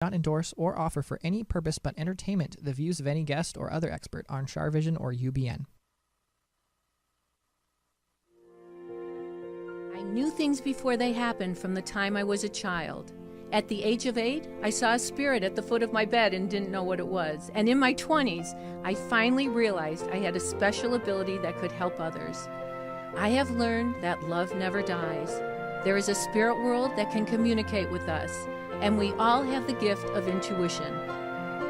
Not endorse or offer for any purpose but entertainment the views of any guest or other expert on Char Vision or UBN. I knew things before they happened from the time I was a child. At the age of 8, I saw a spirit at the foot of my bed and didn't know what it was. And in my 20s, I finally realized I had a special ability that could help others. I have learned that love never dies. There is a spirit world that can communicate with us, and we all have the gift of intuition.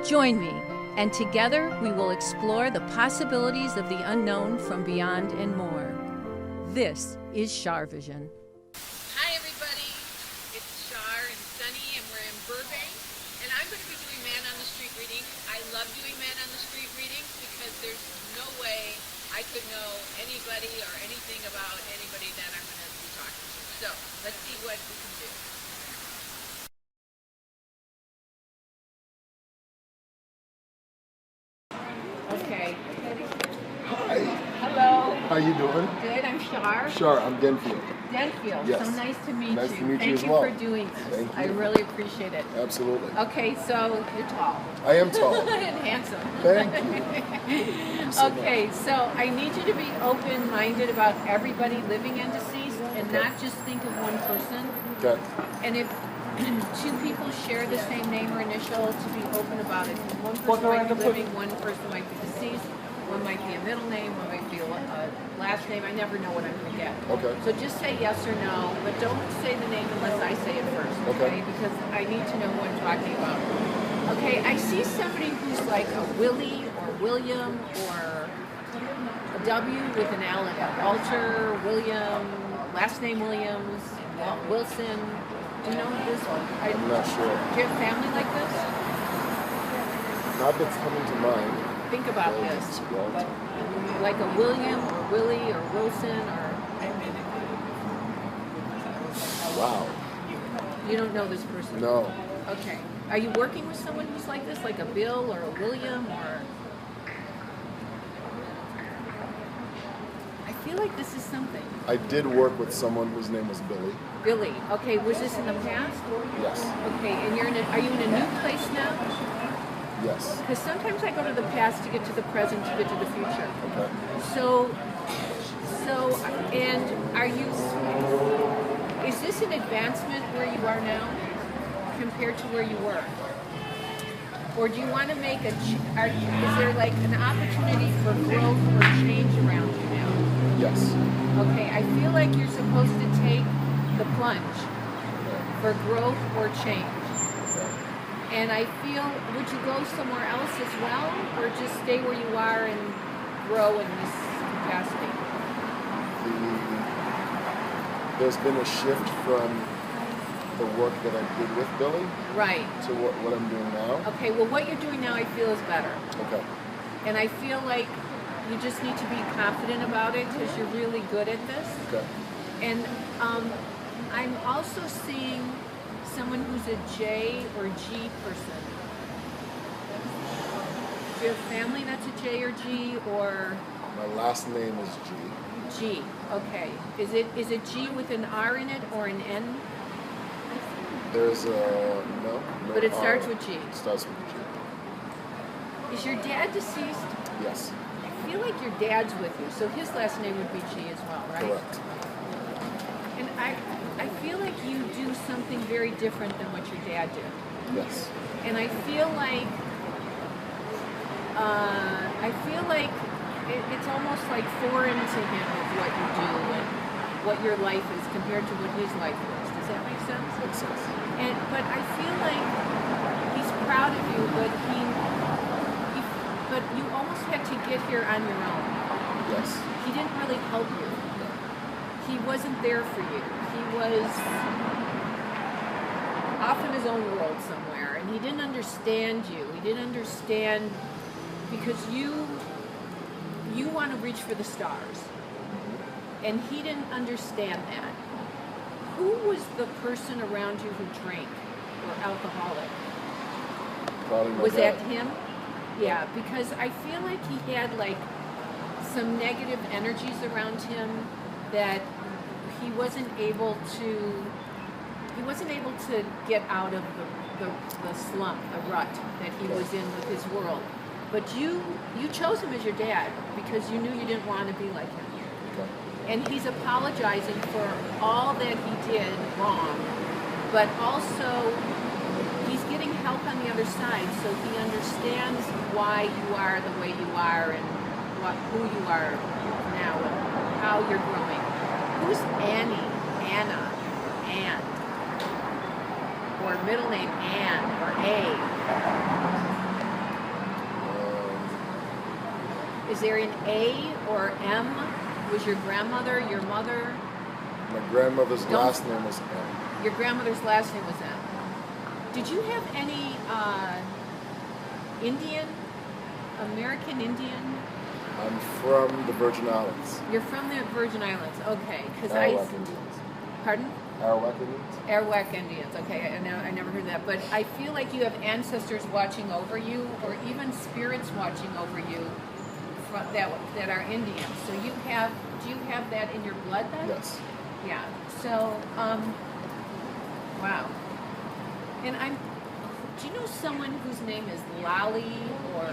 Join me, and together we will explore the possibilities of the unknown from beyond and more. This is Char Vision. Hi everybody, it's Char and Sunny, and we're in Burbank, and I'm going to be doing Man on the Street readings. I love doing Man on the Street readings because there's no way I could know anybody or anything about anybody that I'm going to be talking to. So let's see what we can do. Okay. Hi. Hello. How you doing? Good. I'm Char. Char, I'm Denfield. Denfield. Yes. So nice to meet you. Nice to meet you as Thank well. you for doing this. Thank I you. really appreciate it. Absolutely. Okay, so you're tall. I am tall. And handsome. Thank you. Okay, so I need you to be open-minded about everybody living and deceased, and Okay. not just think of one person. Okay. And if two people share the same name or initial, to be open about it. One person might be living, one person might be deceased, one might be a middle name, one might be a last name. I never know what I'm going to get. Okay. So just say yes or no, but don't say the name unless I say it first, okay? Okay. Because I need to know who I'm talking about. Okay, I see somebody who's like a Willie or William or a W with an L in it. Walter, William, last name Williams, Wilson. Do you know this one? I'm not sure. Do you have family like this? Not that's coming to mind. Think about Well, this. it's Walter. Like a William or Willie or Wilson or... Wow. You don't know this person? No. Okay. Are you working with someone who's like this? Like a Bill or a William or... I feel like this is something. I did work with someone whose name was Billy. Billy. Okay, was this in the past? Yes. Okay, and are you in a new place now? Yes. Because sometimes I go to the past to get to the present to get to the future. Okay. So, and is this an advancement where you are now compared to where you were? Or do you want to make is there like an opportunity for growth or change around you now? Yes. Okay, I feel like you're supposed to take the plunge for growth or change. And I feel, would you go somewhere else as well, or just stay where you are and grow in this capacity? There's been a shift from the work that I did with Billy Right. to what I'm doing now. Okay, well what you're doing now I feel is better. Okay. And I feel like you just need to be confident about it because you're really good at this. Okay. And I'm also seeing someone who's a J or G person. Do you have family that's a J or G or My last name is G. G? Okay. Is it G with an R in it or an N? There's a no. But it R. starts with G. It starts with G. Is your dad deceased? Yes. I feel like your dad's with you, so his last name would be G as well, right? Correct. And I feel like you do something very different than what your dad did. Yes. And I feel like it's almost like foreign to him of what you do and what your life is compared to what his life was. Does that make sense? Makes sense. But I feel like he's proud of you, but you almost had to get here on your own. Yes. He didn't really help you. He wasn't there for you. He was off in his own world somewhere, and he didn't understand you. He didn't understand because you want to reach for the stars, and he didn't understand that. Who was the person around you who drank or alcoholic? Probably my Was dad. that him? Yeah, because I feel like he had like some negative energies around him that he wasn't able to get out of the slump, the rut that he was in with his world. But you chose him as your dad because you knew you didn't want to be like him. Okay. And he's apologizing for all that he did wrong, but also he's getting help on the other side, so he understands why you are the way you are and who you are now and how you're growing. Who's Annie, Anna, Ann, or middle name Ann or A? Is there an A or M? Was your grandmother, your mother? My grandmother's last name was M. Your grandmother's last name was M. Did you have any Indian, American Indian? I'm from the Virgin Islands. You're from the Virgin Islands, okay? Because Arawak Indians. Pardon? Arawak Indians? Arawak Indians, okay. I never heard that, but I feel like you have ancestors watching over you, or even spirits watching over you that are Indian. So do you have that in your blood then? Yes. Yeah. So, wow. And do you know someone whose name is Lolly or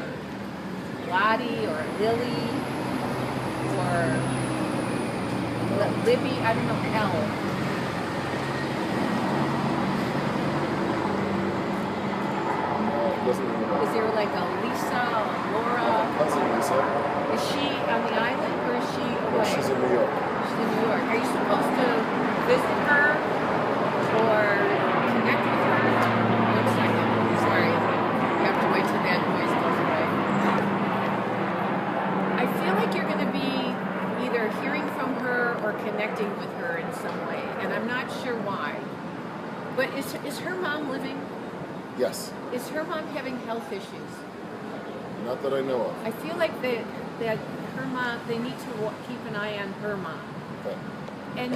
Lottie or Lily or Libby? I don't know, L. Doesn't ring a bell. Is there like a Lisa, a Laura? Cousin Lisa. Is she on the island or is she away? No, she's in New York. She's in New York. Are you supposed to visit her or connect with her? 1 second. Sorry. You have to wait till that noise goes away. I feel like you're going to be either hearing from her or connecting with her in some way, and I'm not sure why. But is her mom living? Yes. Is her mom having health issues? Not that I know of. I feel like that her mom, they need to keep an eye on her mom. Okay. And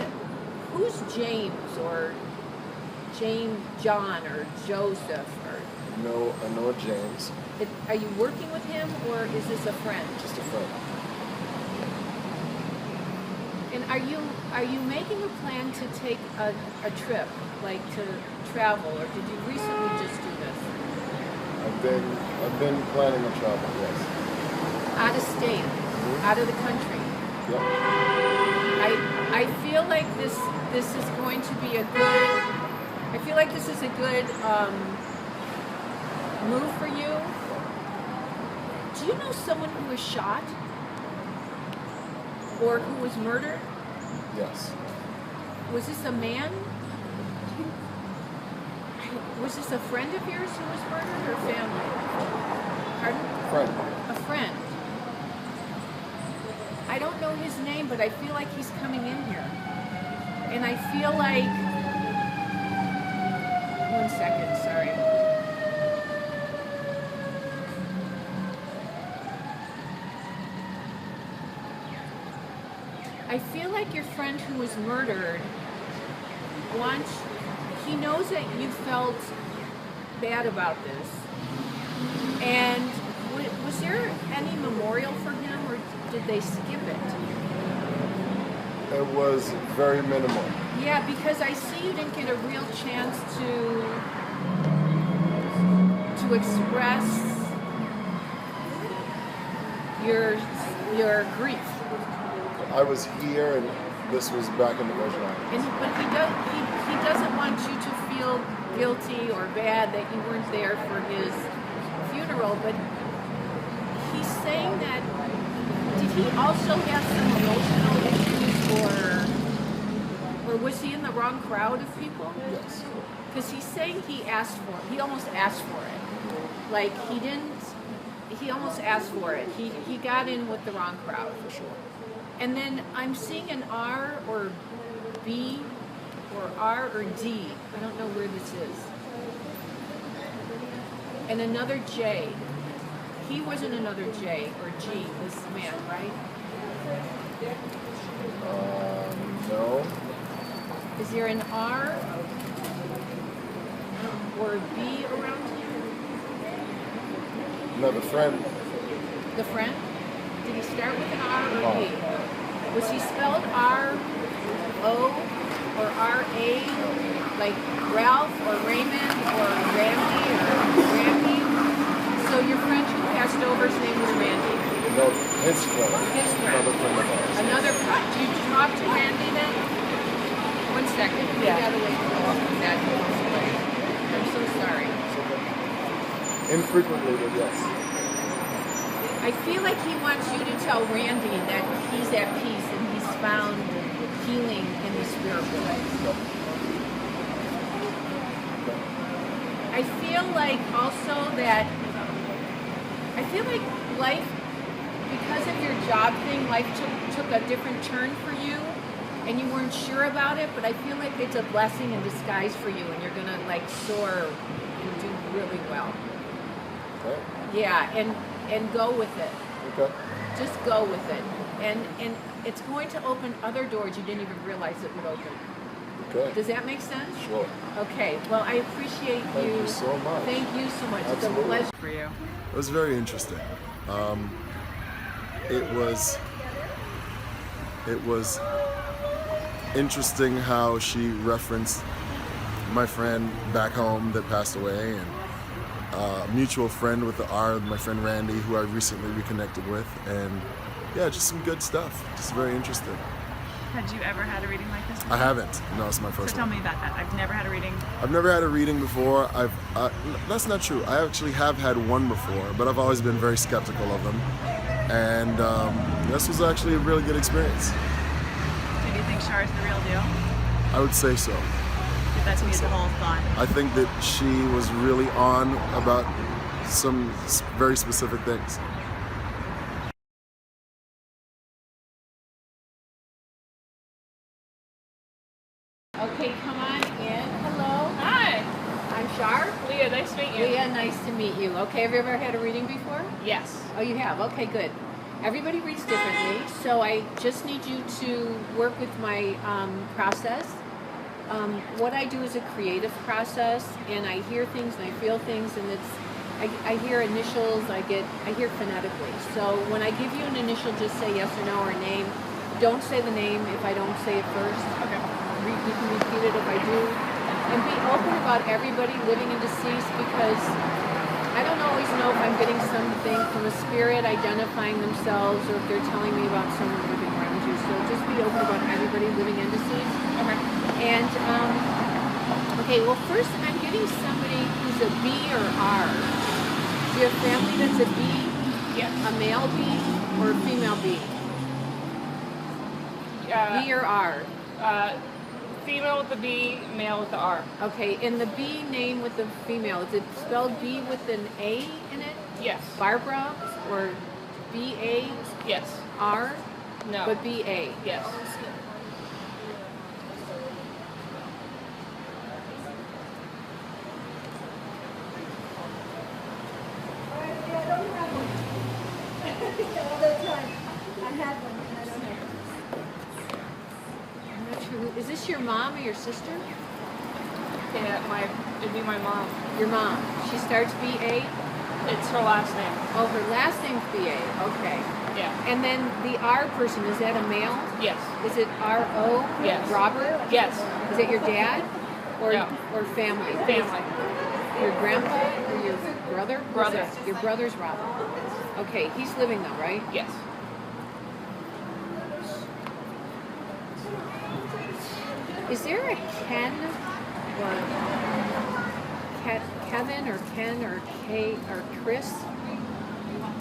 who's James or John or Joseph or? No, I know a James. Are you working with him or is this a friend? Just a friend. And are you making a plan to take a trip, like to travel, or did you recently just do this? I've been planning on travel, yes. Out of state, out of the country. Yep. I feel like this is going to be a good. I feel like this is a good move for you. Do you know someone who was shot or who was murdered? Yes. Was this a man? Was this a friend of yours who was murdered or family? Pardon? Friend. A friend. I don't know his name, but I feel like he's coming in here. And I feel like... 1 second, sorry. I feel like your friend who was murdered he knows that you felt bad about this. And was there any memorial for him, or did they skip it? It was very minimal. Yeah, because I see you didn't get a real chance to express your grief. I was here, and this was back in the Virgin Islands. But he doesn't want you to feel guilty or bad that you weren't there for his funeral, but he's saying that, did he also have some emotional issues, or was he in the wrong crowd of people? Yes. Because he's saying he almost asked for it. Like he almost asked for it. He got in with the wrong crowd. For sure. And then I'm seeing an R or B or R or D. I don't know where this is. And another J. He wasn't another J or G, this man, right? No. Is there an R or B around here? No, the friend. The friend? Did he start with an R or B? Was he spelled R-O or R-A? like Ralph or Raymond or Randy or Randy. So your friend who passed over, his name was Randy. No, his friend. His friend. Another friend of ours. Another friend. Do you talk to Randy then? 1 second. You Yeah. gotta wait for that. I'm so sorry. It's okay. Infrequently, but yes. I feel like he wants you to tell Randy that he's at peace and he's found healing in the spirit world. I feel like also that life, because of your job thing, life took a different turn for you and you weren't sure about it, but I feel like it's a blessing in disguise for you and you're gonna like soar and do really well. Okay. Yeah, and go with it. Okay. Just go with it. And it's going to open other doors you didn't even realize it would open. Okay. Does that make sense? Sure. Okay. Well, I appreciate Thank you so much. Thank you so much. It's a Absolutely. pleasure. For you. It was very interesting. It was interesting how she referenced my friend back home that passed away, and a mutual friend with the R, my friend Randy, who I recently reconnected with, and yeah, just some good stuff. Just very interesting. Had you ever had a reading like this before? I haven't. No, it's my So first tell one. me about that. I've never had a reading. I've never had a reading before. That's not true. I actually have had one before, but I've always been very skeptical of them. And this was actually a really good experience. Do you think Char is the real deal? I would say so. Did that to be the whole thought? I think that she was really on about some very specific things. Okay, come on in. Hello. Hi, I'm Char. Leah. Nice to meet you. Leah, nice to meet you. Okay, have you ever had a reading before? Yes. Oh, you have? Okay, good. Everybody reads differently, so I just need you to work with my process. What I do is a creative process, and I hear things and I feel things, and I hear initials, I hear phonetically. So when I give you an initial, just say yes or no or a name. Don't say the name if I don't say it first. Okay. You can repeat it if I do. And be open about everybody living and deceased, because I don't always know if I'm getting something from a spirit identifying themselves or if they're telling me about someone living around you. So just be open about everybody living and deceased. Okay. And, okay, well, first I'm getting somebody who's a B or R. Do you have family that's a B? Yes. A male B or a female B? B or R? Female with the B, male with the R. Okay, in the B name with the female, is it spelled B with an A in it? Yes. Barbara or B-A-R? Yes. No. But B-A. Yes. I'm not sure. Is this your mom or your sister? Yeah, it'd be my mom. Your mom. She starts B-A? It's her last name. Oh, her last name's B-A. Okay. Yeah. And then the R person, is that a male? Yes. Is it R-O? Yes. Robert? Yes. Is it your dad? Or, No. or family? Family. Your grandpa or your brother? Who's Brother. that? Your brother's Robert. Okay, he's living though, right? Yes. Is there a Ken or Kevin or Ken or Kay or Chris?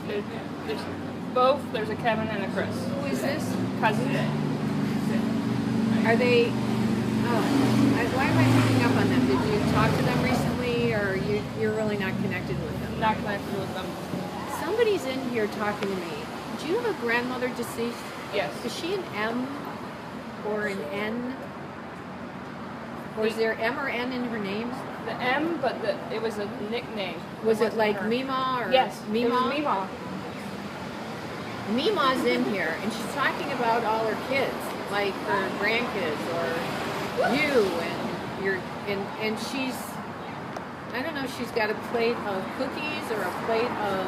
There's both. There's a Kevin and a Chris. Who is this? Cousin. Are they? Oh, why am I picking up on them? Did you talk to them recently, or you're really not connected with them? Not connected with them. Somebody's in here talking to me. Do you have a grandmother deceased? Yes. Is she an M or an N? Or is there M or N in her name? The M, but it was a nickname. Was it wasn't like her. Mima or Yes. Mima? It was Mima. Mima's in here, and she's talking about all her kids, like her grandkids or you and your and she's, I don't know, she's got a plate of cookies or a plate of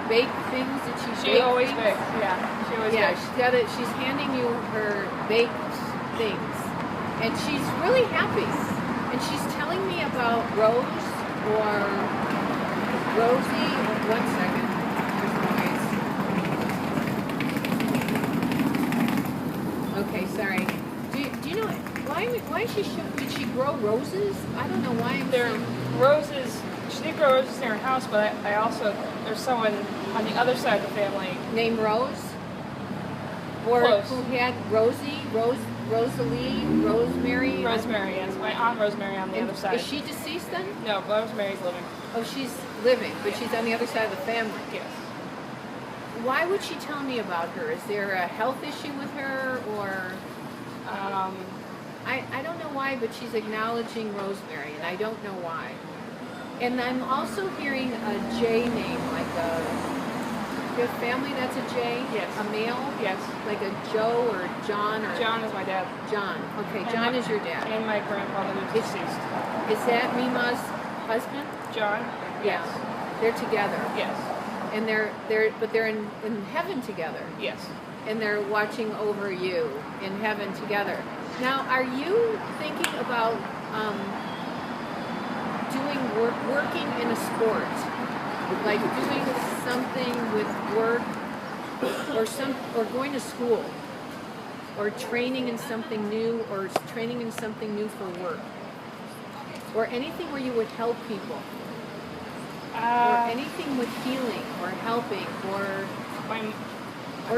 baked things that she baked always things. bakes. Yeah. She always Yeah, bakes. she's got it. She's handing you her baked things. and she's really happy. And she's telling me about Rose or Rosie. One second. There's noise. Okay, sorry. Do you know why is she did she grow roses? I don't know why. There are roses. She did grow roses near her house, but I also, there's someone on the other side of the family. Named Rose? Or Close. who had Rosie, Rosalie, Rosemary? Rosemary, yes. My Aunt Rosemary on the And other side. Is she deceased then? No, Rosemary's living. Oh, she's living, but she's on the other side of the family. Yes. Why would she tell me about her? Is there a health issue with her, or I don't know why, but she's acknowledging Rosemary, and I don't know why. And I'm also hearing a J name, like a family that's a J? Yes. A male? Yes. Like a Joe or John or John is my dad. John. Okay, And John my- is your dad. And my grandfather who's Is- deceased. Is that Mima's husband? John? Yeah. They're together. Yes. And they're in heaven together. Yes. And they're watching over you in heaven together. Now, are you thinking about working in a sport, like doing something with work, or going to school, or training in something new, or training in something new for work, or anything where you would help people, or anything with healing or helping, or My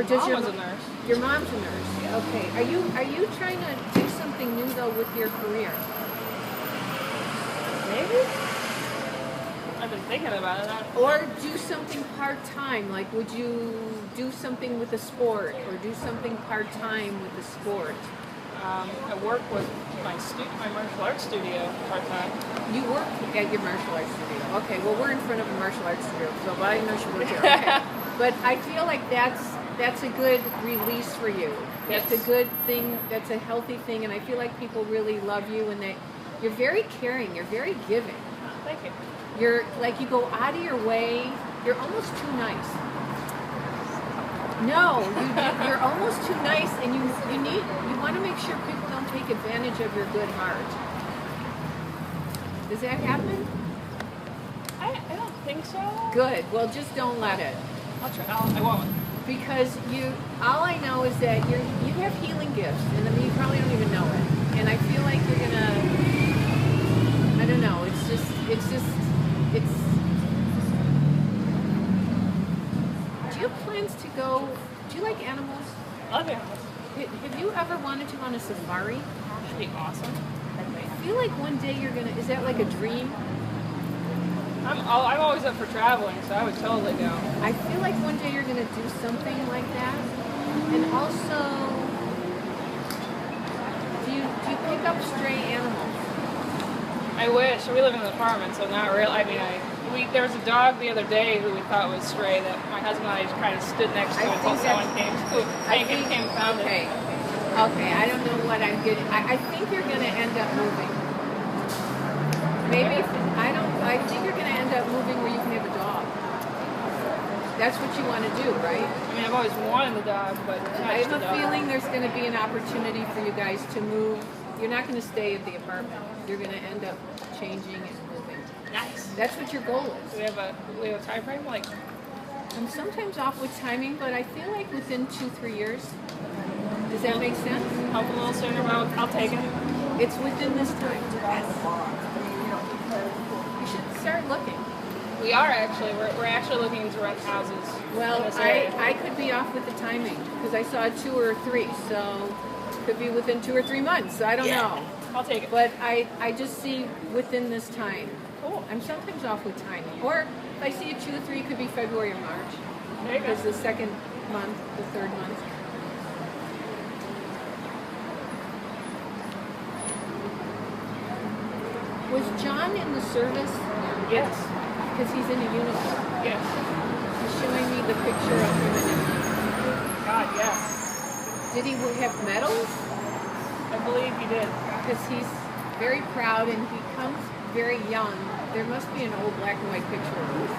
does mom your was a nurse. Your mom's a nurse. Okay. Are you trying to do something new though with your career? Maybe? I've been thinking about it. Or do something part-time, like would you do something with a sport, or do something part-time with the sport? I work with my martial arts studio part-time. You work at your martial arts studio. Okay, well we're in front of a martial arts studio, so I know she works here. Okay. But I feel like that's a good release for you. That's Yes. a good thing, that's a healthy thing, and I feel like people really love you, and you're very caring, you're very giving. Thank you. You're like, you go out of your way. You're almost too nice. No, you're almost too nice, and you want to make sure people don't take advantage of your good heart. Does that happen? I don't think so. Good. Well, just don't let it. I'll try. I won't. Because all I know is that you have healing gifts, and I mean, you probably don't even know it. And I feel like you're gonna, I don't know. Do you have plans to go? Do you like animals? Love animals. Have you ever wanted to go on a safari? That'd be awesome. I feel like one day you're gonna. Is that like a dream? I'm always up for traveling, so I would totally go. I feel like one day you're gonna do something like that. And also, do you pick up stray animals? I wish. We live in an apartment, so not really. I mean, there was a dog the other day who we thought was stray that my husband and I just kind of stood next to I until think someone that's- came and found okay. it. Okay, I don't know what I'm getting. I think you're gonna end up moving. Maybe I think you're gonna end up moving where you can have a dog. That's what you want to do, right? I mean, I've always wanted the dog, but I have a feeling there's going to be an opportunity for you guys to move. You're not going to stay at the apartment. You're going to end up changing and moving. Nice. That's what your goal is. Do we have a time frame? Like, I'm sometimes off with timing, but I feel like within 2-3 years. Does that make sense? help a little sooner, but I'll take it. It's within this time. You should start looking. We are actually. We're actually looking to rent houses. Well, in this area. I could be off with the timing because I saw 2 or 3, so could be within 2 or 3 months. I don't know. I'll take it. But I just see within this time. Cool. I'm sometimes off with timing. Or if I see a 2 or 3, it could be February or March. There you go. Because the second month, the third month. Was John in the service? Yes. Because he's in a uniform. Yes. He's showing me the picture of him in a uniform. God, yes. Did he have medals? I believe he did. Because he's very proud and he comes very young. There must be an old black and white picture of him.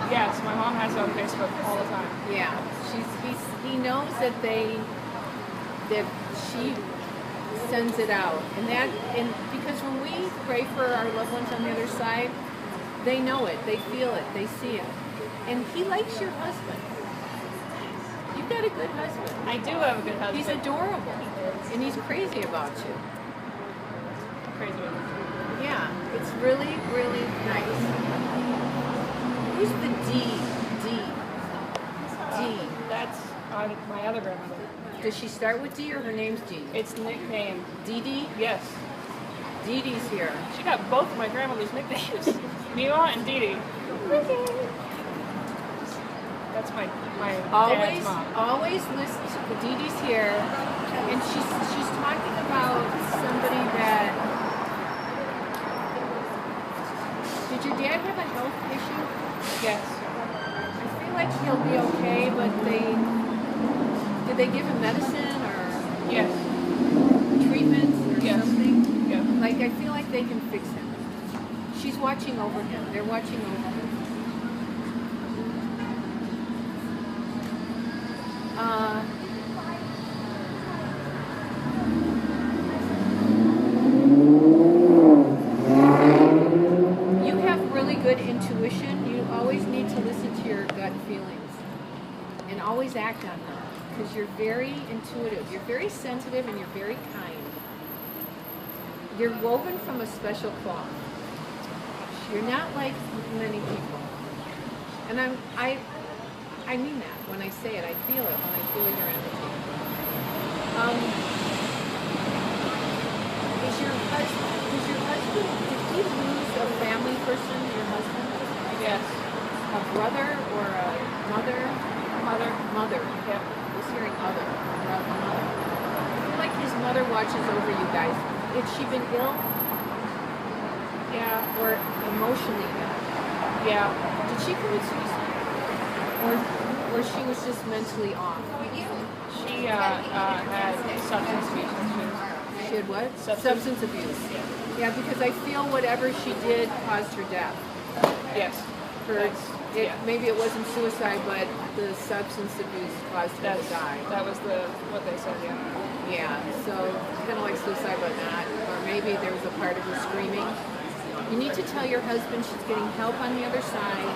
Yes, my mom has it on Facebook all the time. Yeah, he knows that she sends it out, and because when we pray for our loved ones on the other side, they know it, they feel it, they see it, and he likes your husband. You've got a good husband. I do have a good husband. He's adorable, and he's crazy about you. Crazy with him. Yeah, it's really, really nice. Who's the D? That's my other grandmother. Does she start with D or her name's D? It's nickname. Dee Dee? Yes. Dee Dee's here. She got both of my grandmother's nicknames. Mila and Dee Dee. That's my dad's mom. Always listen to Dee Dee's here, and she's talking about somebody that. Did your dad have a health issue? Yes. I feel like he'll be okay, but did they give him medicine or Yes. treatments or Yes. something? Yeah. Like I feel like they can fix him. She's watching over him. They're watching over him. You have really good intuition. You always need to listen to your gut feelings and always act on them because you're very intuitive. You're very sensitive and you're very kind. You're woven from a special cloth. You're not like many people. And I mean that when I say it. I feel it when I feel your energy. Did he lose a family person, your husband? Yes. A brother or a mother? Mother. Yeah. I was hearing other. Mother. I feel like his mother watches over you guys. Had she been ill? Yeah. Or emotionally ill? Yeah. Did she commit suicide? Or she was just mentally off? She had substance abuse issues. She had what? Substance abuse. Yeah. Yeah, because I feel whatever she did caused her death. Yes. Maybe it wasn't suicide, but the substance abuse caused her to die. That was what they said, yeah. Yeah, so kind of like suicide, but not. Or maybe there was a part of her screaming. You need to tell your husband she's getting help on the other side.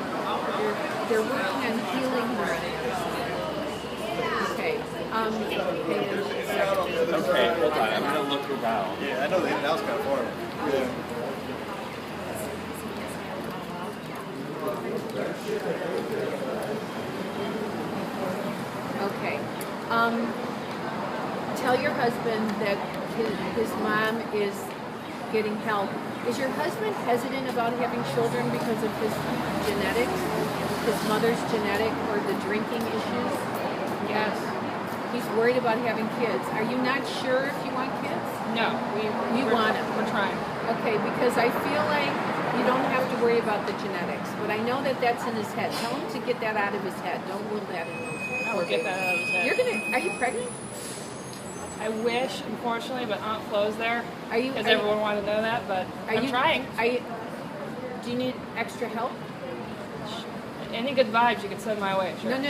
They're working on healing her on the other side. Okay. Okay, hold on. I'm gonna look her down. Yeah, I know the in and out's kind of horrible. Yeah. Okay. Tell your husband that his mom is getting help. Is your husband hesitant about having children because of his genetics, his mother's genetic, or the drinking issues? Yes. He's worried about having kids. Are you not sure if you want kids? No. You want them. We're trying. Okay, because I feel like you don't have to worry about the genetics, but I know that that's in his head. Tell him to get that out of his head. Don't will that in his I will get that out of his head. Are you pregnant? I wish, unfortunately, but Aunt Flo's there. Are you? Because everyone wanted to know that, but I'm trying. Do you need extra help? Any good vibes you can send my way, sure. No.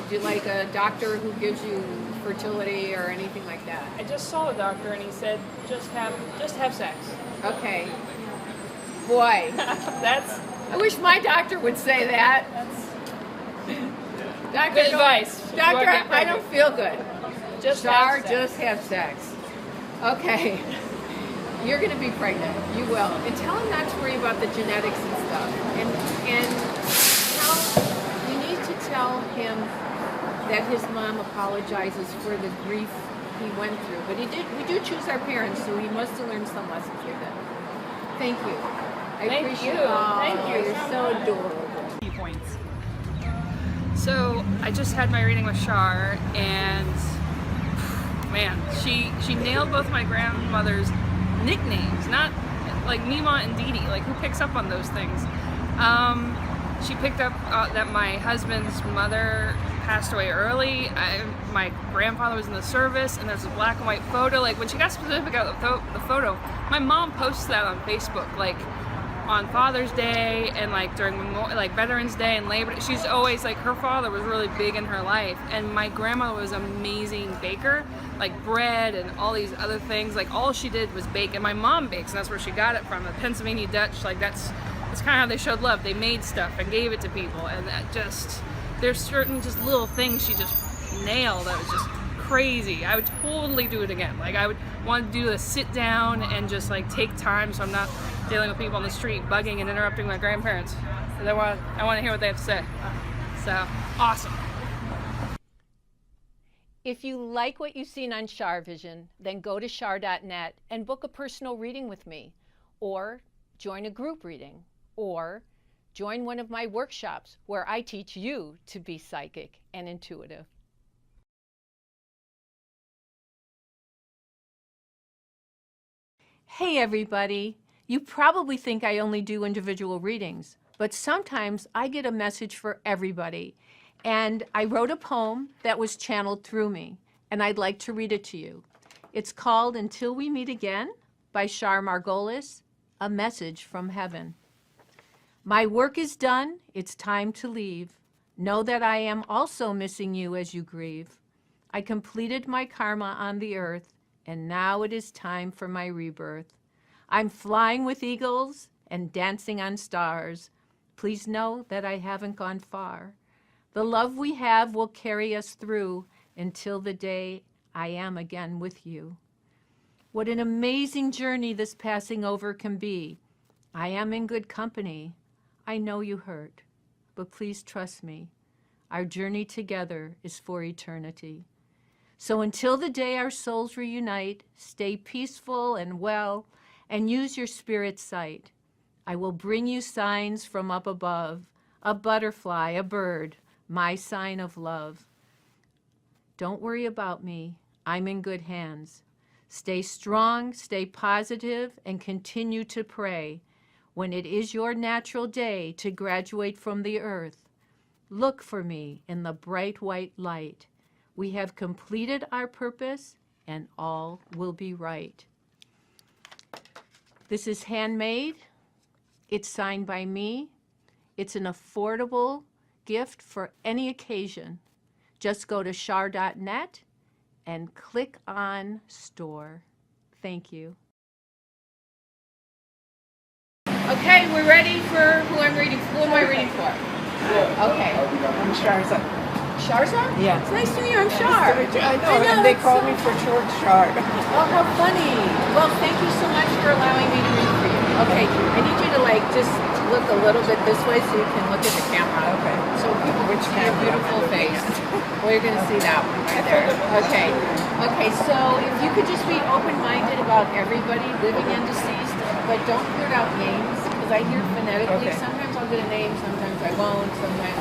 Do you like a doctor who gives you fertility or anything like that? I just saw the doctor and he said just have sex. Okay. Boy, I wish my doctor would say that. Doctor, Good advice. Doctor, I don't feel good. Char, just have sex. Okay. You're going to be pregnant. You will. And tell him not to worry about the genetics and stuff. And you need to tell him that his mom apologizes for the grief he went through. But we do choose our parents, so he must have learned some lessons with it. Thank you. I appreciate it. Thank you. You're so adorable. Key points. So I just had my reading with Char, and man, she nailed both my grandmother's nicknames, not like Mima and Dee Dee. Like, who picks up on those things? She picked up that my husband's mother passed away early. My grandfather was in the service, and there's a black and white photo. Like, when she got specific about the photo, my mom posts that on Facebook. Like, on Father's Day and like during like Veterans Day and Labor Day. She's always like, her father was really big in her life, and my grandmother was an amazing baker, like bread and all these other things. Like all she did was bake, and my mom bakes, and that's where she got it from. The Pennsylvania Dutch, like that's kind of how they showed love. They made stuff and gave it to people, and that just, there's certain just little things she just nailed that was just crazy. I would totally do it again. Like I would want to do a sit down and just like take time, so I'm not dealing with people on the street bugging and interrupting my grandparents. I want to hear what they have to say. So awesome. If you like what you've seen on Char Vision, then go to char.net and book a personal reading with me, or join a group reading, or join one of my workshops where I teach you to be psychic and intuitive. Hey everybody! You probably think I only do individual readings, but sometimes I get a message for everybody. And I wrote a poem that was channeled through me, and I'd like to read it to you. It's called Until We Meet Again by Char Margolis, a message from heaven. My work is done, it's time to leave. Know that I am also missing you as you grieve. I completed my karma on the earth, and now it is time for my rebirth. I'm flying with eagles and dancing on stars. Please know that I haven't gone far. The love we have will carry us through until the day I am again with you. What an amazing journey this passing over can be. I am in good company. I know you hurt, but please trust me. Our journey together is for eternity. So until the day our souls reunite, stay peaceful and well, and use your spirit sight. I will bring you signs from up above, a butterfly, a bird, my sign of love. Don't worry about me. I'm in good hands. Stay strong, stay positive, and continue to pray. When it is your natural day to graduate from the earth, look for me in the bright white light. We have completed our purpose, and all will be right. This is handmade. It's signed by me. It's an affordable gift for any occasion. Just go to char.net and click on store. Thank you. Okay, we're ready for who I'm reading. Who am I reading for? Okay. I'm Sharza. Sharza? Yeah. It's nice to meet you. I'm Char. I know, and they call me for short Char. Oh, how funny. Well, thank you so much for allowing me to read for you. Okay, I need you to like just look a little bit this way so you can look at the camera. Okay. So people can see your beautiful face. Well, you're going to see that one right there. Okay. Okay, so if you could just be open-minded about everybody, living and deceased, but don't blurt out names, because I hear phonetically. Okay. Sometimes I'll get a name, sometimes I won't, sometimes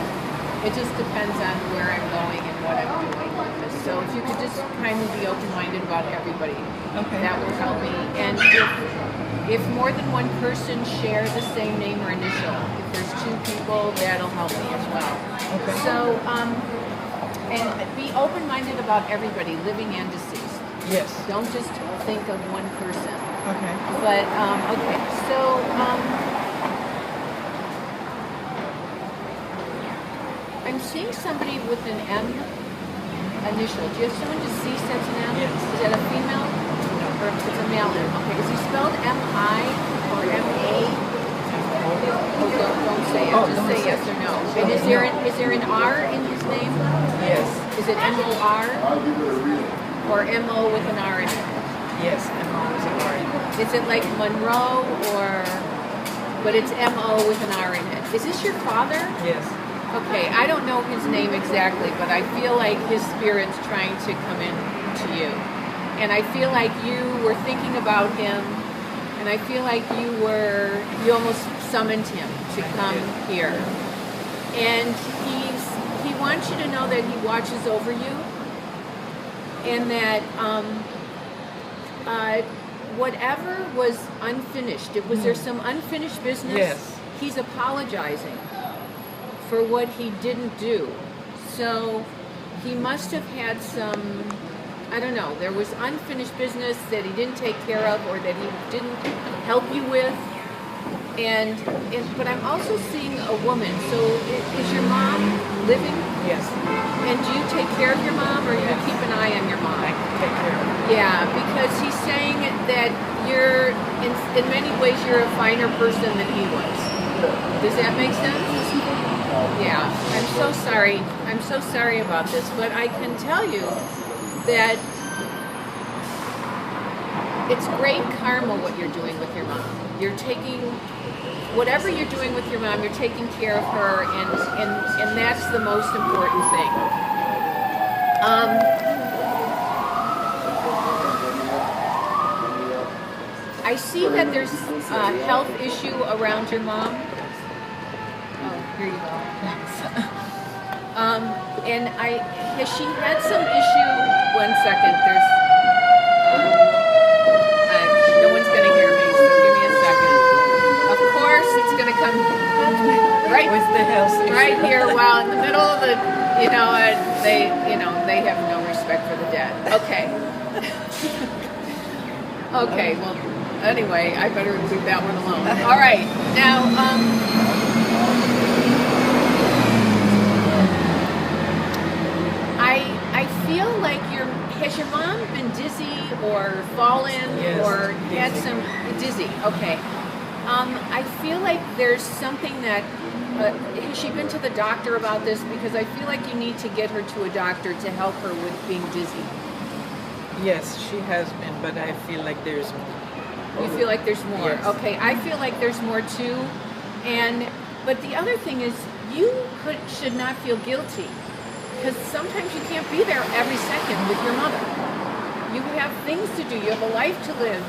it just depends on where I'm going and what I'm doing. So if you could just kind of be open-minded about everybody, Okay. that will help me. And if more than one person share the same name or initial, if there's two people, that'll help me as well. Okay. So, and be open-minded about everybody, living and deceased. Yes. Don't just think of one person. Okay. But, okay, so, I'm seeing somebody with an M initial. Do you have someone deceased that's an M? Yes. Is that a female? Or it's a male M? Okay, is he spelled M-I or M-A? Oh, don't say it. Oh, Just don't say say yes it. or no. And is there an R in his name? Yes. Is it M-O-R? Or M-O with an R in it? Yes, and mom is an R. Is it like Monroe or... But it's M-O with an R in it. Is this your father? Yes. Okay, I don't know his name exactly, but I feel like his spirit's trying to come in to you. And I feel like you were thinking about him, and I feel like you almost summoned him to come here. And he wants you to know that he watches over you, and that whatever was unfinished, was there some unfinished business? Yes. He's apologizing for what he didn't do. So he must have had some, I don't know, there was unfinished business that he didn't take care of or that he didn't help you with. But I'm also seeing a woman. So is your mom living? Yes. And do you take care of your mom, or you keep an eye on your mom? I take care of her. Yeah, because he's saying that you're, in many ways, you're a finer person than he was. Does that make sense? Yeah. I'm so sorry. I'm so sorry about this, but I can tell you that it's great karma what you're doing with your mom. You're taking, whatever you're doing with your mom, you're taking care of her, and that's the most important thing. I see that there's a health issue around your mom. Oh, here you go. And has she had some issue? 1 second. No one's going to hear me, so give me a second. Of course, it's going to come right With the health issue. right here. Well, in the middle of the, they have no respect for the dead. Okay. Okay. Well, anyway, I better leave that one alone. All right. Now, I feel like has your mom been dizzy or fallen or had some dizzy? Okay. I feel like there's something that has she been to the doctor about this? Because I feel like you need to get her to a doctor to help her with being dizzy. Yes, she has been, but I feel like there's more. You feel like there's more. Yes. Okay, I feel like there's more too. But the other thing is you should not feel guilty, because sometimes you can't be there every second with your mother. You have things to do. You have a life to live,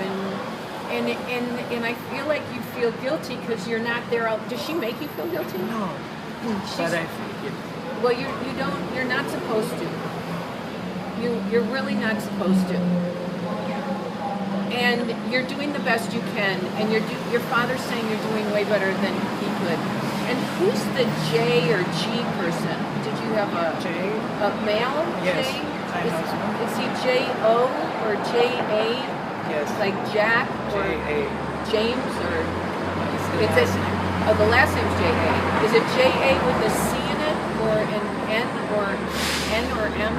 and I feel like you feel guilty because you're not there. Does she make you feel guilty? No, but I feel guilty. Well, you're not supposed to. You're really not supposed to. And you're doing the best you can, and your father's saying you're doing way better than he could. And who's the J or G person? Did you have a J? A male? Yes, J? my husband. Is he J-O or J-A? Yes. Like Jack or J.A. James or? It's the last name. Oh, the last name's J-A. Is it J-A with a C in it, or an N or M?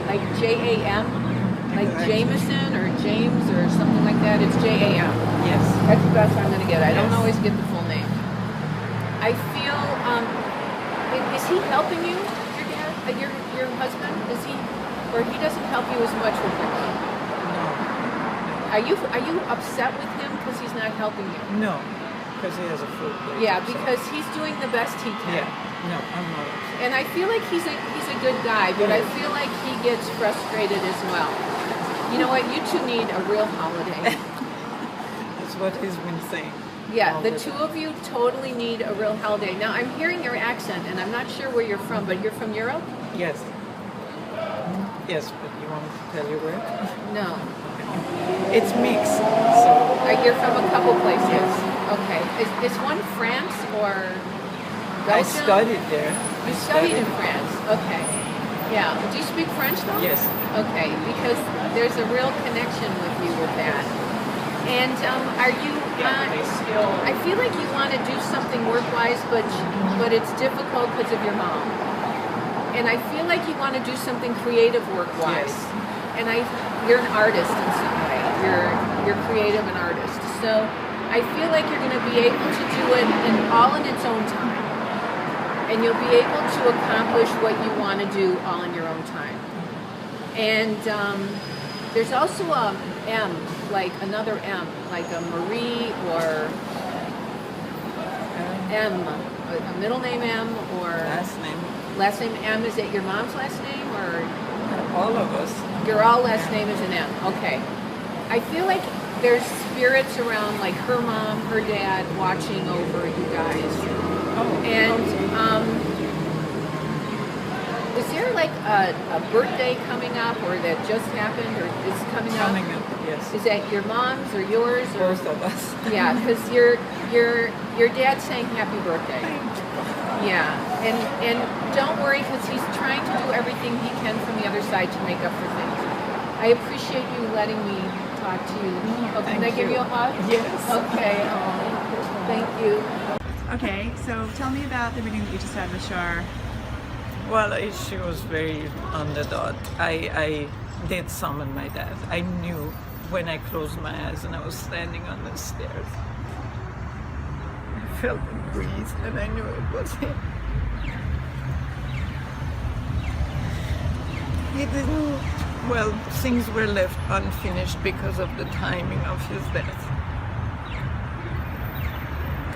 Like J-A-M? Like Jameson or James or something like that? It's J-A-M. Yes. That's the best I'm going to get. I don't Yes. always get the full name. I feel, is he helping you, your dad, your husband? Is he, or he doesn't help you as much with your mom? No. Are you upset with him because he's not helping you? No, because he has a full plate. Yeah, so- because he's doing the best he can. Yeah. No, I'm not upset. And I feel like he's a good guy, but I feel like he gets frustrated as well. You know what? You two need a real holiday. That's what he's been saying. Yeah, all the the two time. of you totally need a real holiday. Now, I'm hearing your accent, and I'm not sure where you're from, but you're from Europe? Yes. Yes, but you want me to tell you where? No. It's mixed, so You're from a couple places. Yes. Okay. Is one France or I Belgium? studied there. You studied in France. Okay. Yeah. Do you speak French, though? Yes. Okay, because there's a real connection with you with that. And are you? I feel like you want to do something work-wise, but it's difficult because of your mom. And I feel like you want to do something creative work-wise. Yes. And you're an artist in some way. You're creative and artist. So I feel like you're going to be able to do it all in its own time. And you'll be able to accomplish what you want to do all in your own time. And there's also a M, like another M, like a Marie or M, a middle name M or last name M. Is it your mom's last name or? All of us. Your all last name is an M. Okay. I feel like there's spirits around, like her mom, her dad, watching over you guys. Oh. And is there like a birthday coming up, or that just happened, or is coming up? Coming up, yes. Is that your mom's or yours? Or? Both of us. Yeah, because your dad's saying happy birthday. Yeah, and don't worry, because he's trying to do everything he can from the other side to make up for things. I appreciate you letting me talk to you. Oh, can I give you a hug? Yes. Okay. Oh. Thank you. Okay, so tell me about the reading that you just had with Char. Well, she was very on the dot. I did summon my dad. I knew when I closed my eyes and I was standing on the stairs. I felt him breathe and I knew it was him. He didn't, well, things were left unfinished because of the timing of his death.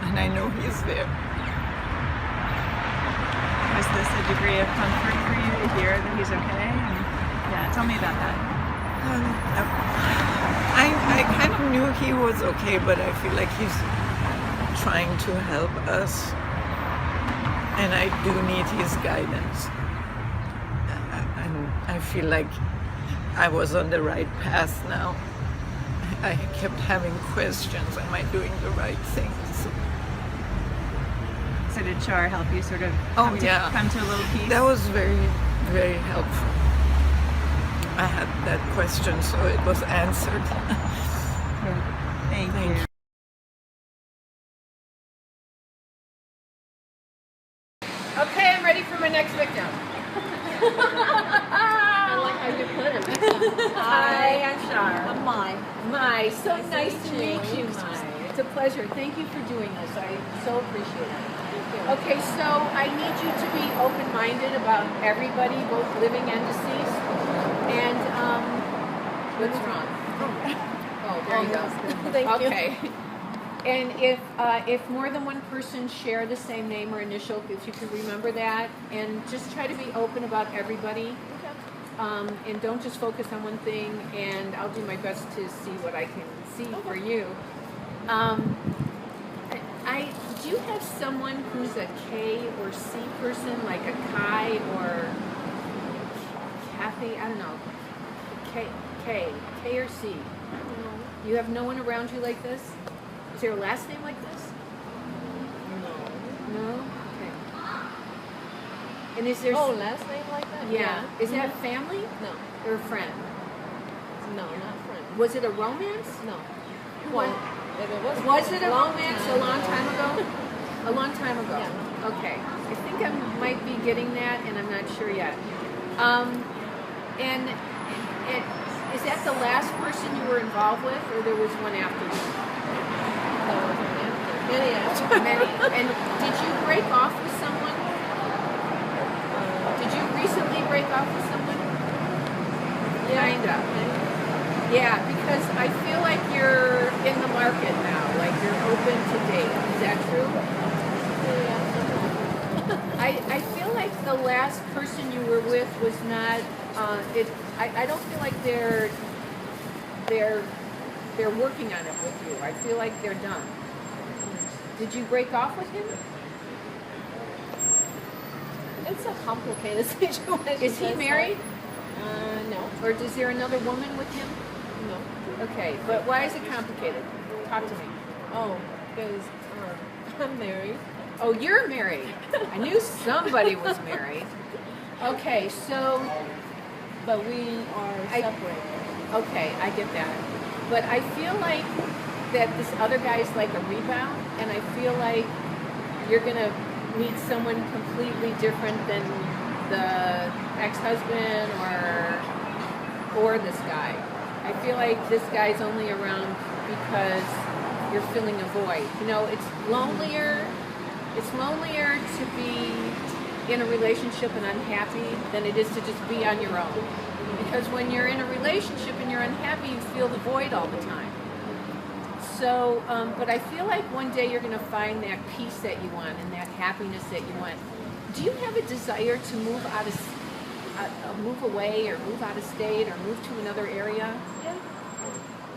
And I know he's there. Was this a degree of comfort for you to hear that he's okay? And yeah, tell me about that. I kind of knew he was okay, but I feel like he's trying to help us. And I do need his guidance. And I feel like I was on the right path now. I kept having questions. Am I doing the right things? So did Char help you sort of come to a little peace? That was very, very helpful. I had that question, so it was answered. Thank you. Okay, I'm ready for my next victim. I like how you put it. Hi, I'm Char. I'm Mai. Mai, so nice to meet you, Mai. It's a pleasure. Thank you for doing this. I so appreciate it. Okay, so I need you to be open-minded about everybody, both living and deceased. And what's wrong? Oh, there you go. Thank you. Okay. And if more than one person share the same name or initial, if you could remember that, and just try to be open about everybody. And don't just focus on one thing. And I'll do my best to see what I can see for you. Do you have someone who's a K or C person, like a Kai or Kathy? I don't know. K or C? No. You have no one around you like this? Is there a last name like this? No. No? Okay. And is there... last name like that? Yeah. Is that family? No. Or a friend? No, not friend. Was it a romance? No. Well, was it a romance a long time ago? A long time ago? Yeah. Okay. I think I might be getting that, and I'm not sure yet. And is that the last person you were involved with, or there was one after you? Many after. Many. And did you break off with someone? Did you recently break off with someone? Kinda. Yeah, because I feel like you're in the market now, like you're open to date. Is that true? I feel like the last person you were with was not. I don't feel like they're working on it with you. I feel like they're done. Did you break off with him? It's a complicated situation. Is he married? No. Or is there another woman with him? No. Okay, but why is it complicated? Talk to me. Oh, because I'm married. Oh, you're married. I knew somebody was married. Okay, so... But we are separated. Okay, I get that. But I feel like that this other guy is like a rebound, and I feel like you're going to meet someone completely different than the ex-husband or this guy. I feel like this guy's only around because you're filling a void. You know, it's lonelier to be in a relationship and unhappy than it is to just be on your own. Because when you're in a relationship and you're unhappy, you feel the void all the time. So, but I feel like one day you're going to find that peace that you want and that happiness that you want. Do you have a desire to move move away or move out of state or move to another area? Yeah.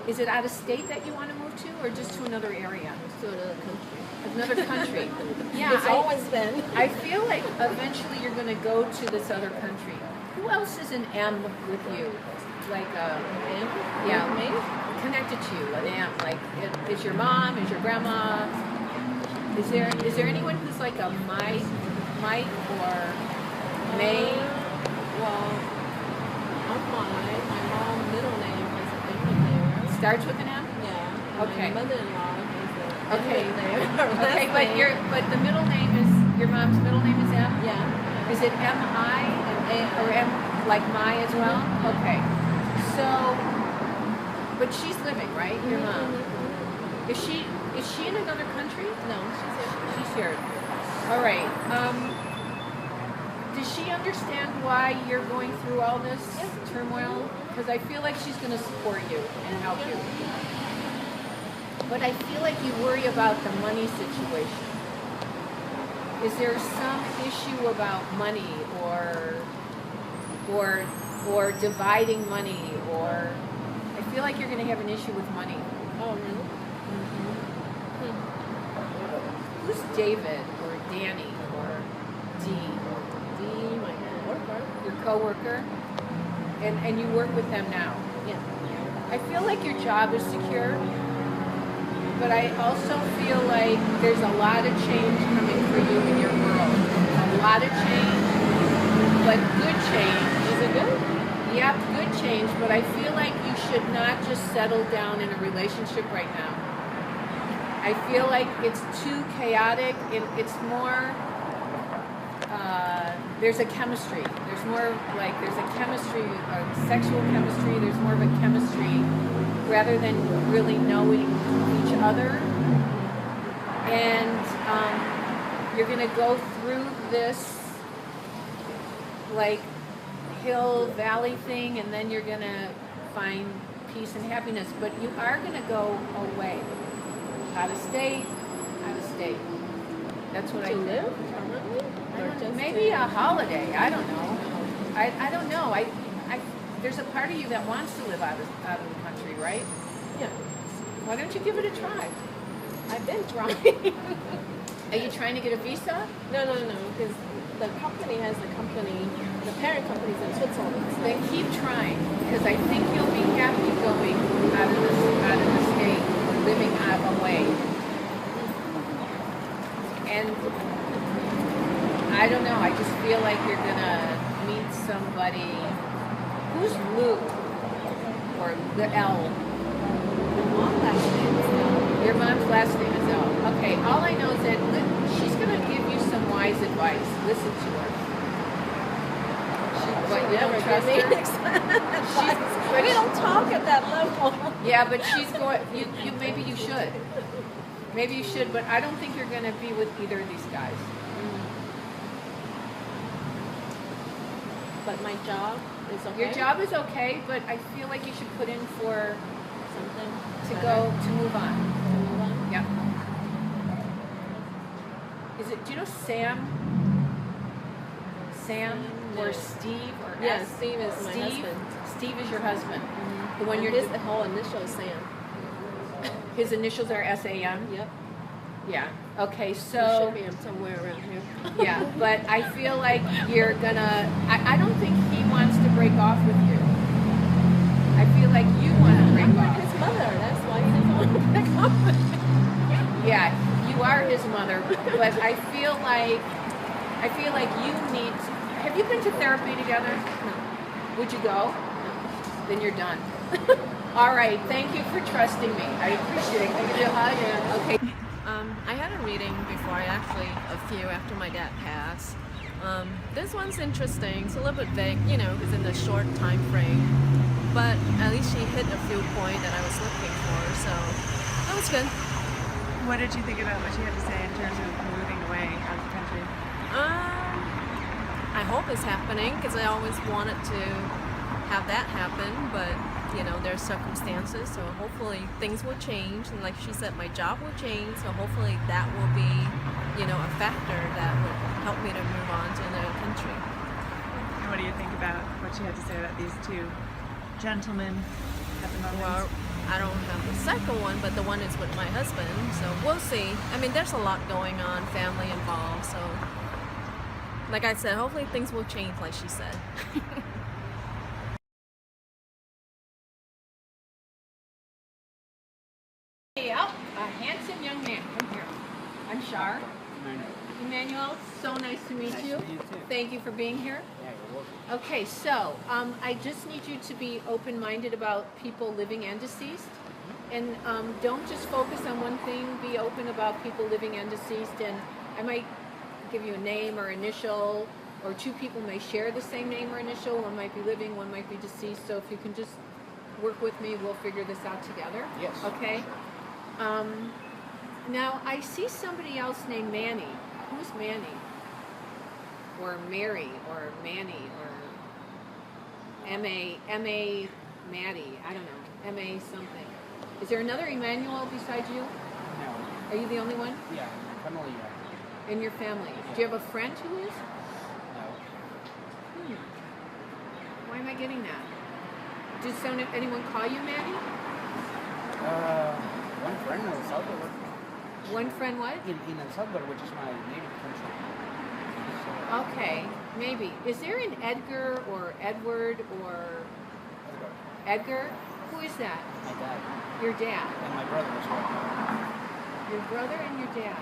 Is it out of state that you want to move to, or just to another area? To another country. Another country. Yeah, It's always been. I feel like eventually you're going to go to this other country. Who else is an M with you? Like M? yeah, Me? connected to you, an M. Like, is your mom? Is your grandma? Is there anyone who's like a Mike or May? Well, I'm Mai. My mom's middle name is M in there. Starts with an M? Yeah. And Okay. My mother-in-law is Okay. Okay, Okay, but the middle name is your mom's middle name is M. Yeah. Is it M-I or M like my as well? Okay. So, but she's living, right? Your mom. Is she in another country? No, she's here. She's here. All right. Does she understand why you're going through all this turmoil? Because I feel like she's going to support you and help you. But I feel like you worry about the money situation. Is there some issue about money or dividing money, or I feel like you're going to have an issue with money. Oh, really? Who's David or Danny or Dee? Dee, my coworker. Your coworker? And you work with them now? Yeah. I feel like your job is secure, but I also feel like there's a lot of change coming for you in your world. A lot of change, but good change. Is it good? Yep, good change, but I feel like you should not just settle down in a relationship right now. I feel like it's too chaotic. It's more, there's a chemistry. There's more like, there's a chemistry, a sexual chemistry. There's more of a chemistry rather than really knowing each other. And you're going to go through this like hill valley thing, and then you're going to find peace and happiness. But you are going to go away. Out of state. That's what I think. live permanently? Or just Maybe a holiday. I don't know. I don't know. I there's a part of you that wants to live out of the country, right? Yeah. Why don't you give it a try? I've been trying. Are you trying to get a visa? No, because the company has the parent company's in Switzerland. So. Then keep trying, because I think you'll be happy going out of the state, living out away. And I don't know. I just feel like you're gonna meet somebody. Who's Lou? Or the L? Your mom's last name is L. Okay, all I know is that she's going to give you some wise advice. Listen to her. But you don't trust her? We don't talk at that level. Yeah, but she's going, you maybe you should. Maybe you should, but I don't think you're going to be with either of these guys. But my job is okay. Your job is okay, but I feel like you should put in for Something to move on. To move on? Yep. Do you know Sam? Sam or Steve or Yeah, S? Steve is my husband. Steve is your husband. The one And you're his whole initial is Sam. his initials are SAM? Yep. Yeah. Okay, He so should be somewhere around here. yeah, but I feel like you're gonna I don't think he wants to break off with you. I feel like you want to break I'm off. like his mother. That's why he doesn't want to break off with me. Yeah, you are his mother, but I feel like you need to, have you been to therapy together? No. Would you go? No. Then you're done. All right, thank you for trusting me. I appreciate it. Can I give you a hug? Okay. I had a reading before, a few after my dad passed. This one's interesting. It's a little bit vague, because in the short time frame. But at least she hit a few points that I was looking for, so that was good. What did you think about what she had to say in terms of moving away out of the country? I hope it's happening, because I always wanted to have that happen, but there's circumstances, so hopefully things will change. And like she said, my job will change, so hopefully that will be, a factor that would help me to move on to another country. And what do you think about what she had to say about these two gentlemen at the moment? Well, I don't have the second one, but the one is with my husband, so we'll see. I mean, there's a lot going on, family involved, so like I said, hopefully things will change, like she said. Yep, a handsome young man. Come here. I'm Char. Emmanuel, so nice to meet you. Thank you for being here. Okay, so I just need you to be open-minded about people living and deceased. And don't just focus on one thing. Be open about people living and deceased. And I might give you a name or initial, or two people may share the same name or initial. One might be living, one might be deceased. So if you can just work with me, we'll figure this out together. Yes. Okay? Now, I see somebody else named Manny. Who's Manny? Or Mary, or Manny, or M.A. Maddie. I don't know. M.A. something. Is there another Emmanuel besides you? No. Are you the only one? Yeah, my family, yeah. In your family? Yeah. Do you have a friend who is? No. Why am I getting that? Did anyone call you Manny? One friend in El Salvador. One friend what? In El Salvador, which is my native country. So, Okay, maybe. Is there an Edgar or Edward or Edgar? Who is that? my dad Your dad. and my brother as well. Your brother and your dad.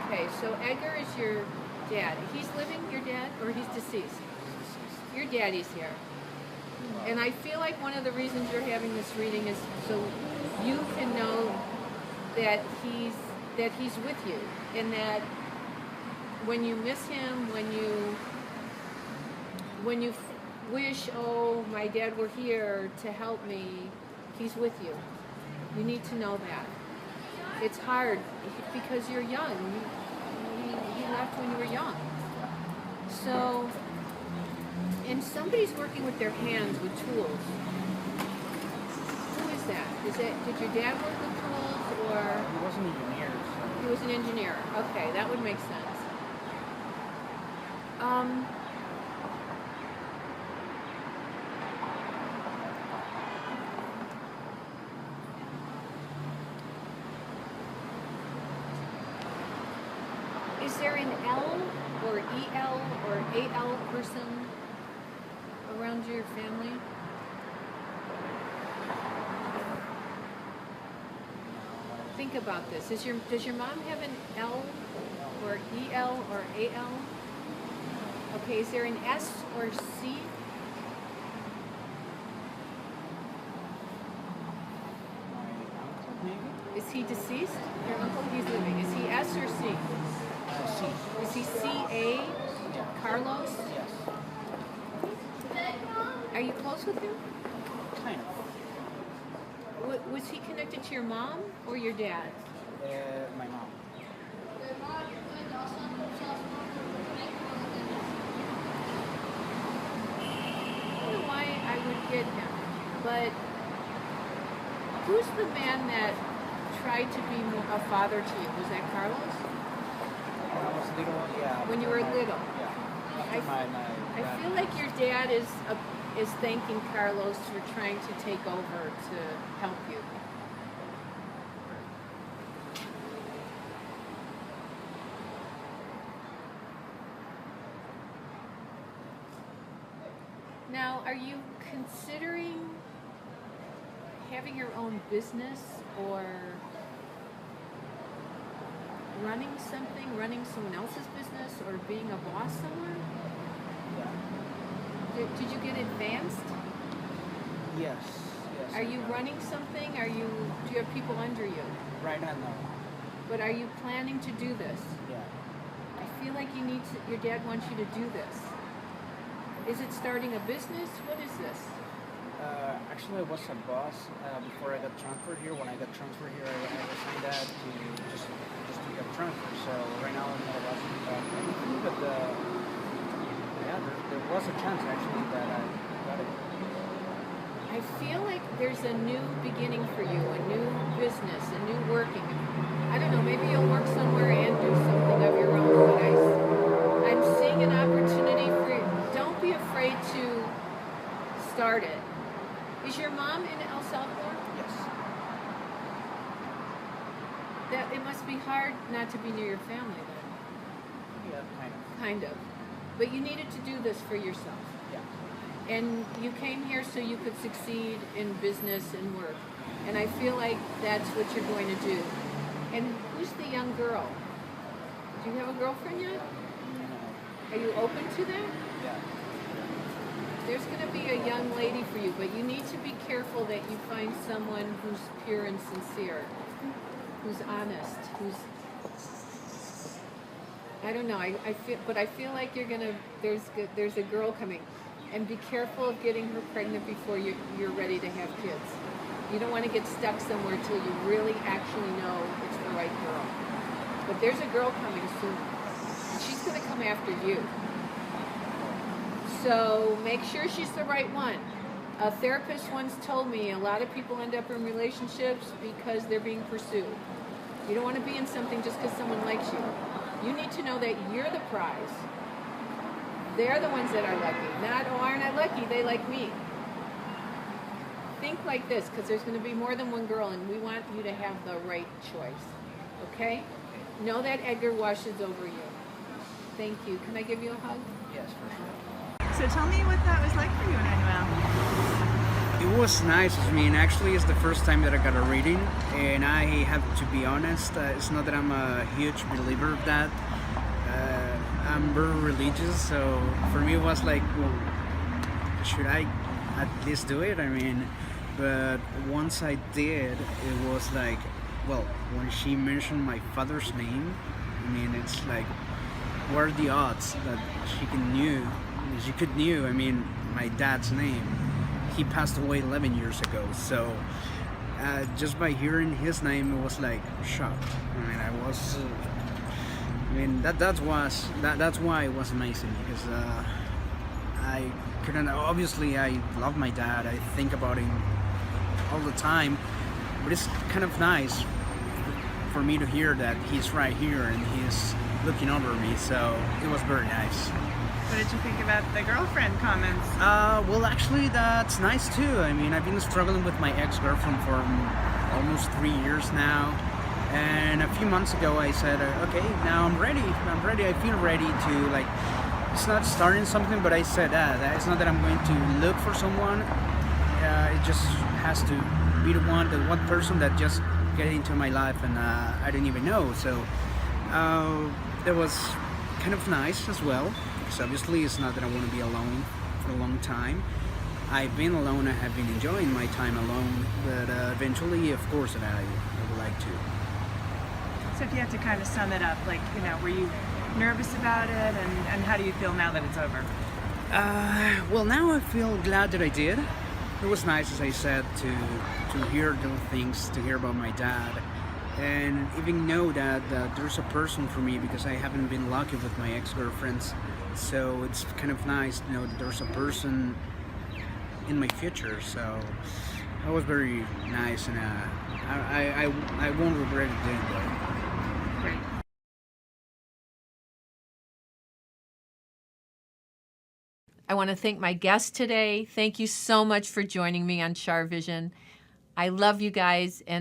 Okay, so Edgar is your dad. He's living, your dad, or he's deceased? Your daddy's here. And I feel like one of the reasons you're having this reading is so you can know that he's with you, and that when you miss him, when you wish, oh, my dad were here to help me, he's with you. You need to know that. It's hard because you're young. He left when you were young. So, and somebody's working with their hands with tools. Who is that? Did your dad work with tools, or? He was an engineer. So. He was an engineer. Okay, that would make sense. Is there an L or EL or AL person around your family? Think about this. Does your mom have an L or EL or AL? Okay, is there an S or C? My uncle, maybe? Is he deceased? Your uncle? He's living. Is he S or C? C. Is he CA? Yeah. Carlos? Yes. Are you close with him? Kind of. Was he connected to your mom or your dad? My mom. I don't know why I would get him, but who's the man that tried to be a father to you? Was that Carlos? When I was little, yeah. When you were little? Yeah. I After feel like your dad is thanking Carlos for trying to take over to help you. Now, are you considering having your own business or running something, running someone else's business, or being a boss somewhere? Did you get advanced? Yes. Are you running something? Do you have people under you? Right now, no. But are you planning to do this? Yeah. I feel like your dad wants you to do this. Is it starting a business? What is this? Actually, I was a boss before I got transferred here. When I got transferred here, I resigned that to just to get transferred. So right now I'm not a boss anything, but yeah, there was a chance actually that I got it. I feel like there's a new beginning for you, a new business, a new working. I don't know, maybe you'll work somewhere and do something of your own, but I'm seeing an opportunity for you. Don't be afraid to start it. Is your mom in El Salvador? Yes. It must be hard not to be near your family then. Yeah, kind of. Kind of. But you needed to do this for yourself. Yeah. And you came here so you could succeed in business and work. And I feel like that's what you're going to do. And who's the young girl? Do you have a girlfriend yet? No. Are you open to that? Yeah. there's going to be a young lady for you, but you need to be careful that you find someone who's pure and sincere, who's honest, who's, I don't know, I feel like you're going to, there's a girl coming. And be careful of getting her pregnant before you're ready to have kids. You don't want to get stuck somewhere till you really actually know it's the right girl. But there's a girl coming soon. And she's going to come after you. So make sure she's the right one. A therapist once told me a lot of people end up in relationships because they're being pursued. You don't want to be in something just because someone likes you. You need to know that you're the prize. They're the ones that are lucky. Not, oh, aren't I lucky? They like me. Think like this, because there's going to be more than one girl, and we want you to have the right choice. Okay? Know that Edgar washes over you. Thank you. Can I give you a hug? Yes, for sure. So tell me what that was like for you and Emmanuel. It was nice. I mean, actually, it's the first time that I got a reading, and I have to be honest. It's not that I'm a huge believer of that. I'm very religious, so for me it was like, well, should I at least do it? I mean, but once I did, it was like, well, when she mentioned my father's name, I mean, it's like, what are the odds that she could knew, I mean, my dad's name. He passed away 11 years ago, so just by hearing his name, it was like shocked. I mean, that's why it was amazing, because I couldn't, obviously I love my dad, I think about him all the time, but it's kind of nice for me to hear that he's right here and he's looking over me, so it was very nice. What did you think about the girlfriend comments? Well, actually, that's nice too. I mean, I've been struggling with my ex-girlfriend for almost 3 years now. And a few months ago I said, okay, now I'm ready, I feel ready to, like, it's not starting something, but I said that it's not that I'm going to look for someone, it just has to be the one person that just get into my life and I didn't even know, so that was kind of nice as well, because obviously it's not that I want to be alone for a long time. I've been alone, I have been enjoying my time alone, but eventually, of course, that I would like to. So if you had to kind of sum it up, like, you know, were you nervous about it, and how do you feel now that it's over? Well, now I feel glad that I did. It was nice, as I said, to hear those things, to hear about my dad, and even know that there's a person for me, because I haven't been lucky with my ex-girlfriends, so it's kind of nice to know that there's a person in my future, so that was very nice, and I won't regret it doing that. Great. I want to thank my guest today. Thank you so much for joining me on Char Vision. I love you guys, and